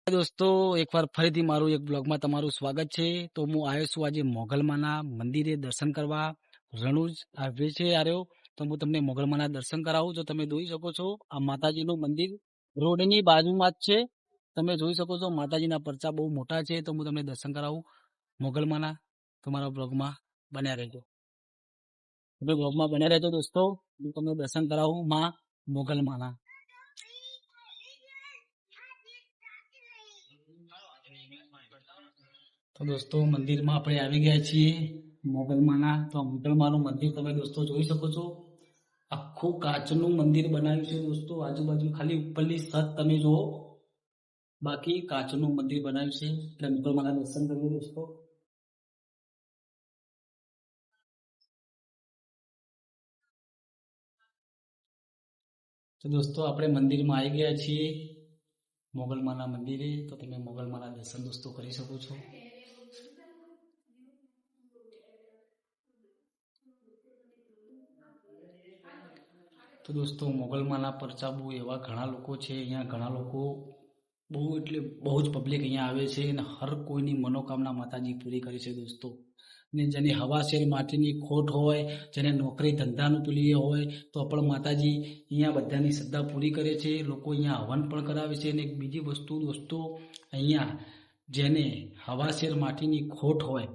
દોસ્તો, એકવાર ફરીથી મારું એક બ્લોગમાં તમારું સ્વાગત છે. તો હું આવ્યો છું આજે મોગલમાના મંદિરે દર્શન કરવા. રણુજ આવે છે આર્યો, તો હું તમને મોગલમાના દર્શન કરાવું. તો તમે જોઈ શકો છો આ માતાજીનું મંદિર રોડની બાજુમાં જ છે. તમે જોઈ શકો છો માતાજીના પરચા બહુ મોટા છે. તો હું તમને દર્શન કરાવું મોગલમાના. તમારા બ્લોગમાં બન્યા રહેજો. તમે બ્લોગમાં બન્યા રહેજો દોસ્તો. હું તમને દર્શન કરાવું માં મોગલમાના. તો દોસ્તો મંદિરમાં આપણે આવી ગયા છીએ મોગલમાના. તો મોગલમાનું મંદિર તમે દોસ્તો જોઈ શકો છો. આખું કાચનું મંદિર બનાવ્યું છે દોસ્તો. આજુબાજુ ખાલી ઉપરની છત તમે જુઓ, બાકી કાચનું મંદિર બનાવ્યું છે. એટલે મોગલમાના દર્શન કરીએ દોસ્તો. તો દોસ્તો આપણે મંદિરમાં આવી ગયા છીએ મોગલમાના મંદિરે. તો તમે મોગલમાના દર્શન દોસ્તો કરી શકો છો. તો દોસ્તો મોગલમાના પરચા બહુ એવા ઘણા લોકો છે અહીંયા. ઘણા લોકો બહુ એટલે બહુ જ પબ્લિક અહીંયા આવે છે અને હર કોઈની મનોકામના માતાજી પૂરી કરે છે દોસ્તો. ને જેને હવાશેર માટીની ખોટ હોય, જેને નોકરી ધંધાનું પેલી હોય, તો પણ માતાજી અહીંયા બધાની શ્રદ્ધા પૂરી કરે છે. લોકો અહીંયા હવન પણ કરાવે છે. અને બીજી વસ્તુ દોસ્તો, અહીંયા જેને હવાશેર માટીની ખોટ હોય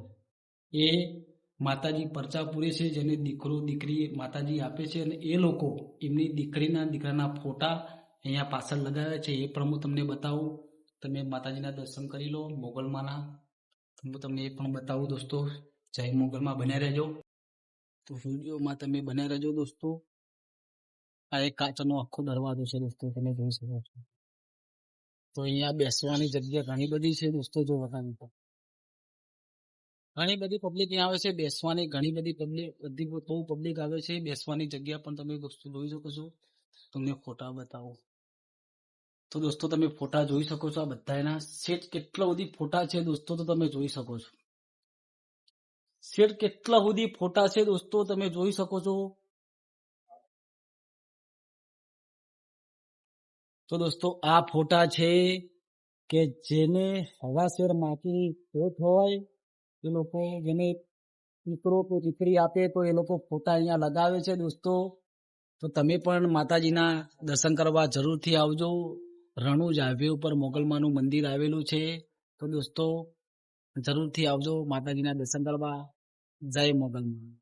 એ માતાજી પરચા પૂરે છે. જેને દીકરો દીકરી માતાજી આપે છે અને એ લોકો એમની દીકરાના ફોટા અહીંયા પાછળ લગાવે છે. એ પણ હું તમને બતાવું. તમે માતાજીના દર્શન કરી લો મોગલમાના. હું તમને એ પણ બતાવું દોસ્તો. જય મોગલમાં બન્યા રહેજો. તો વિડીયોમાં તમે બન્યા રહેજો દોસ્તો. આ એક કાચનો આખો દરવાજો છે દોસ્તો, તમે જોઈ શકો છો. તો અહીંયા બેસવાની જગ્યા ઘણી બધી છે દોસ્તો. જો બતાવી તો ઘણી બધી પબ્લિક અહીંયા આવે છે બેસવાની. ઘણી બધી બહુ પબ્લિક આવે છે બેસવાની જગ્યા પણ તમે દોસ્તો જોઈ શકો છો. તમને ફોટા બતાવો તો દોસ્તો તમે ફોટા જોઈ શકો છો. આ બધા એના સેટ કેટલા બધી ફોટા છે દોસ્તો, તો તમે જોઈ શકો છો. સેટ કેટલા બધી ફોટા છે દોસ્તો, તમે જોઈ શકો છો. તો દોસ્તો આ ફોટા છે કે જેને હવાશેર માટી ખોટ હોય એ લોકો, જેને દીકરો કે દીકરી આપે તો એ લોકો ફોટા અહીંયા લગાવે છે દોસ્તો. તો તમે પણ માતાજીના દર્શન કરવા જરૂરથી આવજો. રણુજ હાઈવે ઉપર મોગલમાનું મંદિર આવેલું છે. તો દોસ્તો જરૂરથી આવજો માતાજીના દર્શન કરવા. જય મોગલમાં.